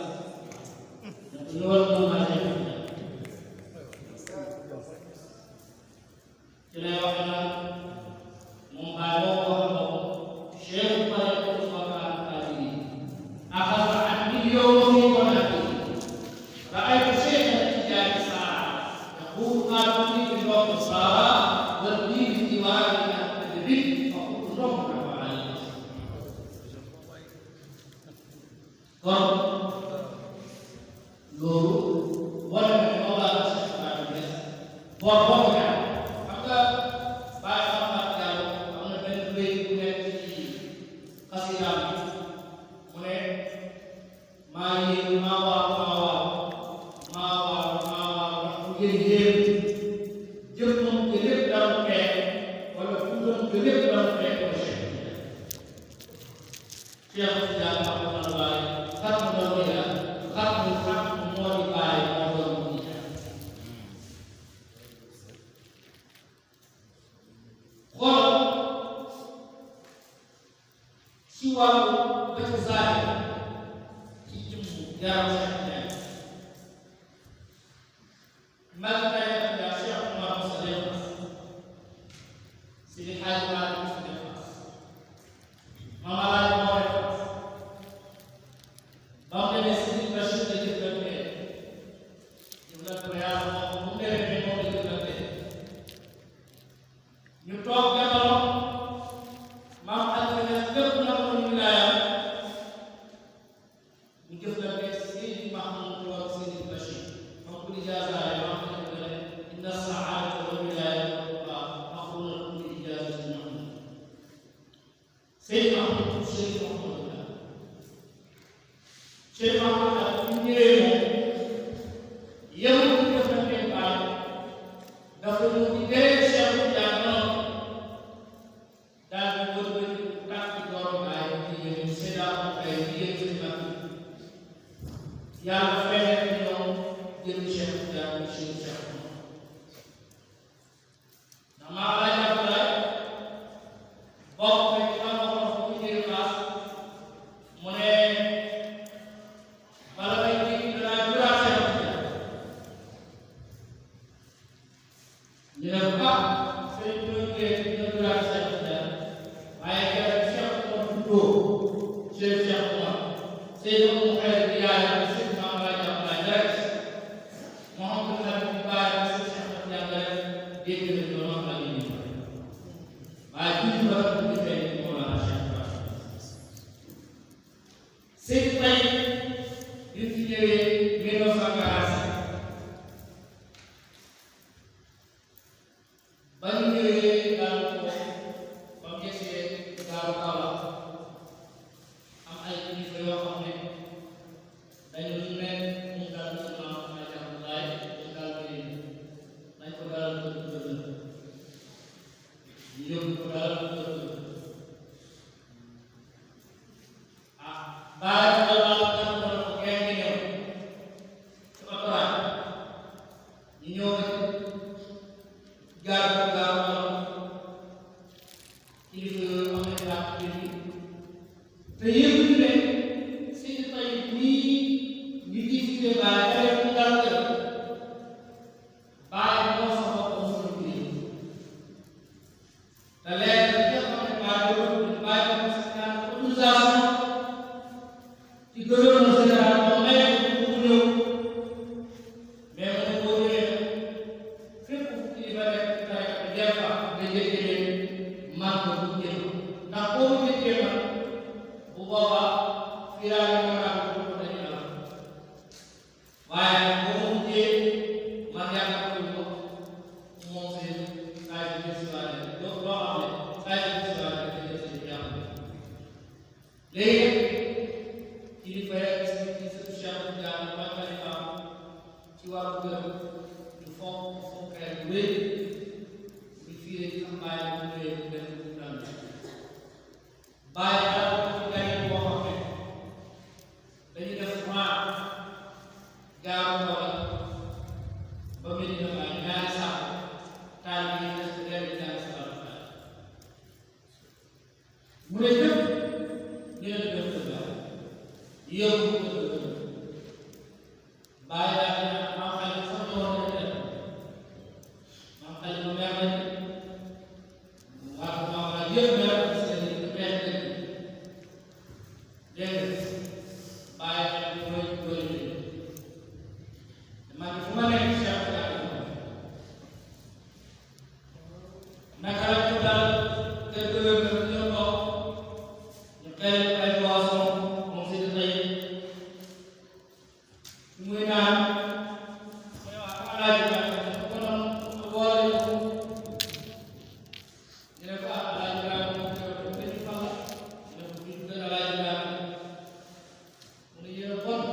S2: kon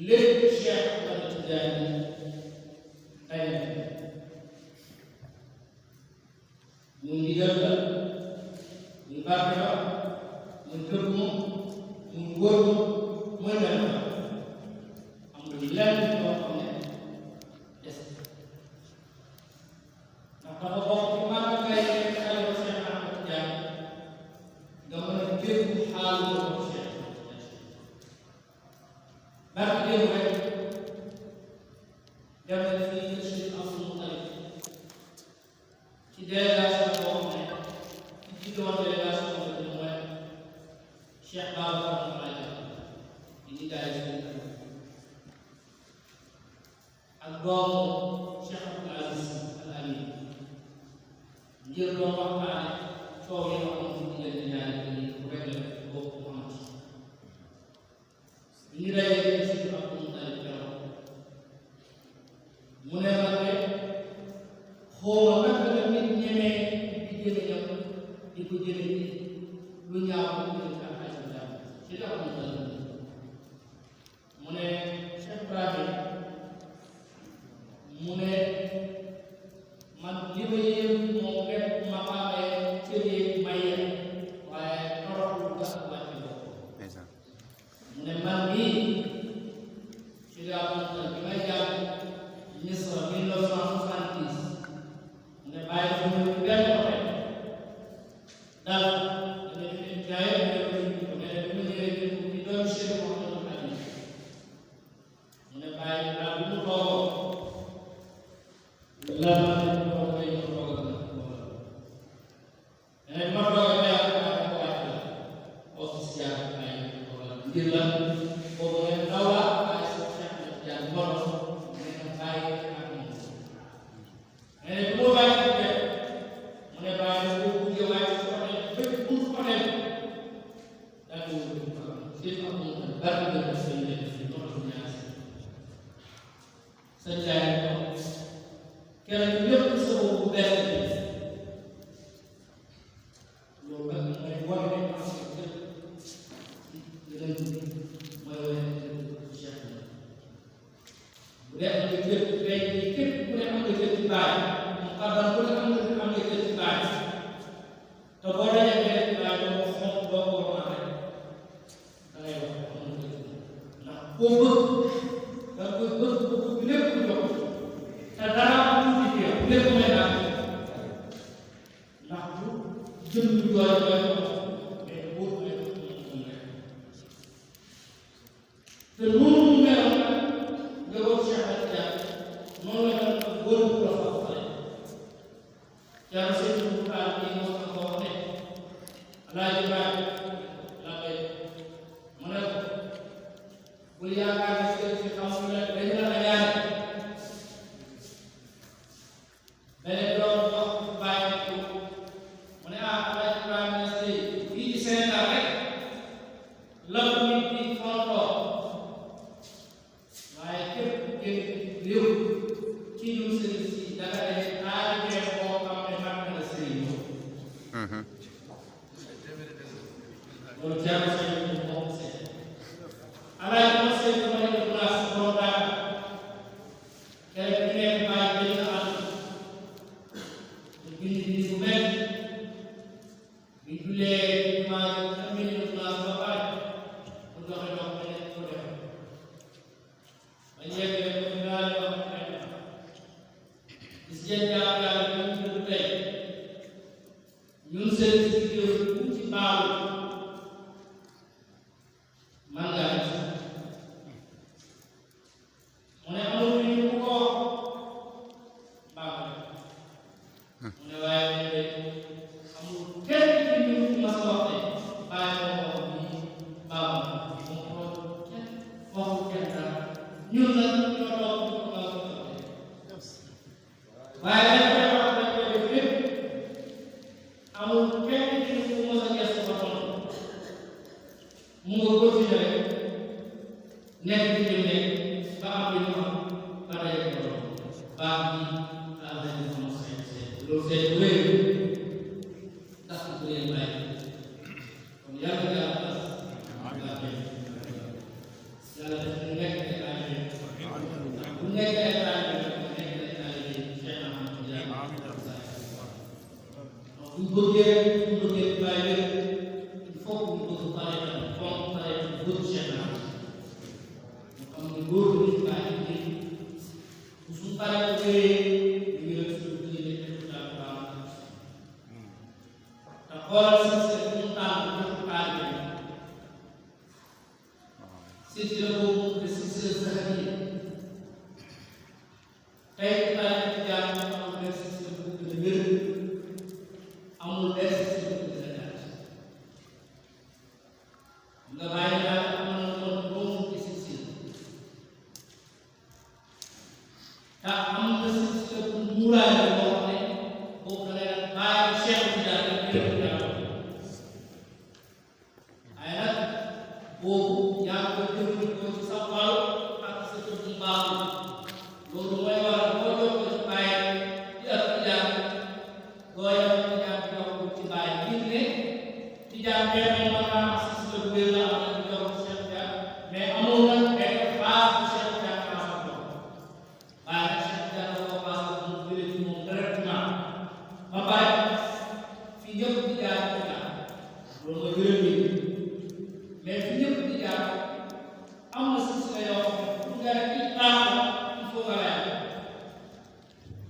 S2: lépp Cheikh Ahmed Tidiane ay muy ndigal la muy barke ba muy kër moom muy wóor mooy mel am nga lenn loo xam ne des ndax dafa bokk ci màggakaay yi xalifa Cheikh Ahmed Tidiane nga mën a dégg xaalu ko Cheikh barke démb rek dem na fii ci Cheikh Abdou Moutalib ci délégation boo xam ne ci jiitoon délégation bi mooy Cheikh Aboubacar di nijaay ak doomu Cheikh Abdoul Aziz Al Amin ngir doon waxtaane coow yi amoon ci diggante ñaari yi bu réglé boobu mu am ci bi ñu dajee ci Abdou Moutalib keroog mu ne ma ne xooma naka la nit ñemee di jële ñam di ko jële ci lu ñaaw bu jële ak ay jàmm ci tax mu dal mu ne Cheikh Ibrahima mu ne man li ma yéem moom lépp ma xamee cëree maye waaye toroxlu ga ak wàcce bopp mu ne man mii ci laa montal bi may jàng Misra 1970 mu ne bàyyi fa mu benn côté dal dana fi jaay ko ne bu ma ñëwee bi doon Cheikh Mouhamadou Habib mu ne bàyyi daal bi mu toogoo la ma ne ko koy ñu toogal na ma toogal ba yàlla ko wàcc la officiel ay ngir la boobu ne ndaw la ay so Cheikh Tidiane borom ne na bàyyi ak moom ne bu mu bàyyi ko def mu ne bàyyi ko buggee wàcc ko ne bépp bu ko dem daal di wut ci am bari na ko seen def ci noonu ñaas sa jaay ko kenn lépp sa bu bees bi loolu nag mooy wane ne am na lépp dinañ mooy wane ne Cheikh bu dee am nga kër tey jii képp ku ne am nga kër ci baay mu xaddam ku ne am nga kër ci baay te boo dajee kër ci baay doo ko xonq doo ko war a da ngay wax am nga kër ndax koo bëgg da nga koy bëgg lépp jox te dara lépp may naan ndax bu jëm ñu doole doole mais boobu lay moom rek te noonu mu meloon nga war Cheikh Ahmed Tidiane noonu la mel ak góor bu la fa xale yàlla seen bu taal bi moo tax koo ne alaaji baay laa koy mu ne ko bul yaakaar ne seen si xam ne dañu la añaane beneen doom wax bàyyi ko mu ne Alaaji Ibrahima Niasse fii ci Sénégal rek la ko nit di fontoo waaye képp génn réew ci ñu sëriñ si daga dee taalibe boo xam ne mag na sëriñ loolu jàmm sëriñ moom seet Alaaji Niasse ma ne ko place borom Dakar kenn ku nekk bàyyi jël na àll bind bi bu mel bi julee maa am nañu place ba pare mu doxe dox ba nekk ko def ba yeggee ko daal di wax ay gis ngeen jaam yàlla bi ñu tudd tey ñun seen si géew bu ci baalu man ngaa gis mu ne amul ñu ko baax mu ne waaye amul kenn ci ñun ma sa wax ne bàyyi ma ko bi baax mu ko kenn waxu kenn dara ñun nag ñoo toog ñu ko baax waaye dañ koy wax dañ koy def lépp amul kenn ci ñun ma sa gëstu ba tontu mu nga continuer rek nekk ci ñu nekk ba am lu ñu am ba daje ko baax bi loolu c'est vrai ndax bu leen bàyyi kon yàlla yàlla def ñu nekk ay nekk ay taalibe nekk ay taalibe Cheikh Ahmed Tidiane donc bu bëggee bàyyi il faut que ñu bëgg pare comme pare bëgg Cheikh Ahmed xam nga góor bi ñu bàyyi ni suñu pare bëggee ñu ngi def suñu diine te xoolal si seen ñu tànn jox taalibe silsila boobu de silsila zahabi tey Baye Tidiane amul benn silsila bu gën a wér amul benn silsila bu gën a gàtt nga bàyyi daal am na doon doomu ci silsila te am na silsila bu muuraay boo xam ne boobu da ngay bàyyi Cheikh Tidiane ay nag boobu yaa ngi koy jëfandikoo ci sa wàll ak sa jëf bu baaxul loolu mooy waral boo jokkoo ci Baye di ak Tidiane doo yem Tidiane jokkoo ci Baye ngir ne Tidiane benn mën naa am si sa wér la am na jokkoo Cheikh Tidiane mais amul nag benn base bu Cheikh Tidiane paasal ko waaye nag Cheikh Tidiane da koo paasal mu jëlee ci moom directement ba pare fii yëpp Tidiane loolu mooy wér mais fi ñëpp di jaar am na silsila yoo xam ne pour nga rek il faut nga leer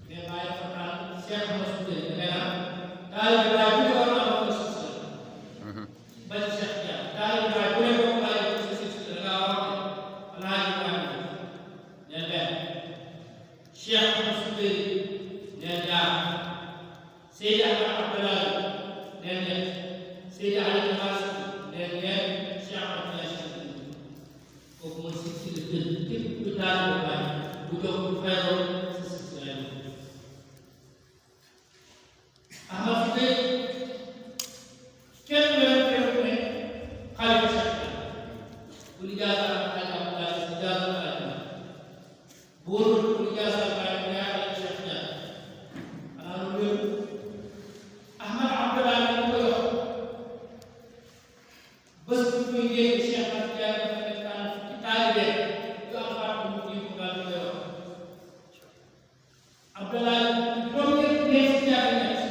S2: mais Baye dafa naan Cheikh ma suute da ngay naan taalibe Baye bu ne war na am ko silsila ba ci Cheikh Tidiane taalibe Baye bu ne boo bàyyi ko sa silsila da ngaa wax ne alaaji Baye neen benn Cheikh ma suute neen ñaar Seydi Ahmed Abdoulaye neen ñett Seydi Ali Niass neen ñeent kooku mooy silsila gën képp ku taalibe Baye bu jox bu fayoo si silsila yi Ahmad fi kenn leen teew ne xalifa Cheikh bu li jaasal ak Alaaji Abdoulaye si jaasal Alaaji boo bu li jaasal Baye bu yaa xalifa Cheikh xanaa lu wér Ahmad Abdoulaye mu ko yox bés bu koy génn Cheikh Ahmed Tidiane taalibe yu am fàtte mu jiitu daal di koy wax Abdoulaye juróom-ñett nekk ci ñaari ñett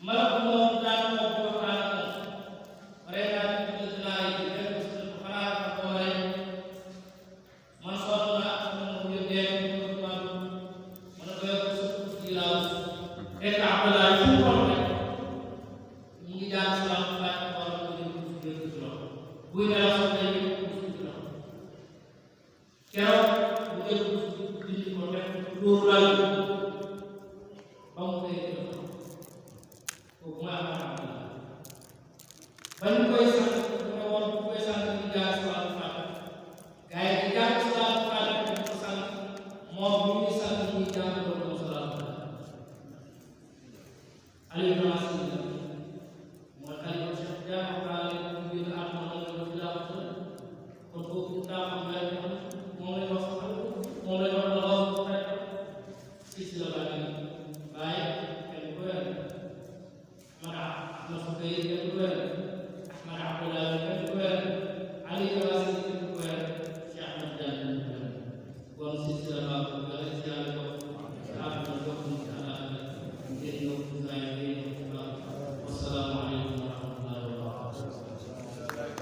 S2: mala ko moom daan moom di waxtaan ak moom rey naa ci biir dinaa yi def ko si xanaa dafa ko rey man sonn naa ak moom mu yëg dee ko man mën a koy ko sa ci laaw fekk Abdoulaye fu mu toll rek mu ngi jàng salaam fàtte ko wala mu jël ko si biir ci loxo buy nelaw sax day keroog bu jël dindi ko def dóor lal ba mu koy def kooku mooy am ba ñu koy sant bu ne woon bu koy sant di jaar salaatu faatiha gars yi di jaar salaatu faatiha di ko sant moom bu ñuy sant ñuy jàng loolu moom salaatu faatiha Aliou Niass mooy xalifa Cheikh Tidiane waxtaane mu génn àdduna la fi laa kon kooku daa xam ne moom la ñu wax la wax bu fekk silsila Baye kenn ko wér Ahmad na fa kay kenn ko wér Ahmad Abdoulaye kenn ko wér Ali Niass kenn ko wér Cheikh Ahmed Tidiane kenn ko wér kon silsila Baye ko wér ci Yàlla ko àdduna jox ñu ci Allah ngeen ñëw ci Baye ngeen ñëw ci Baye wassalaamu aleykum wa rahmatullahi wa barakatuh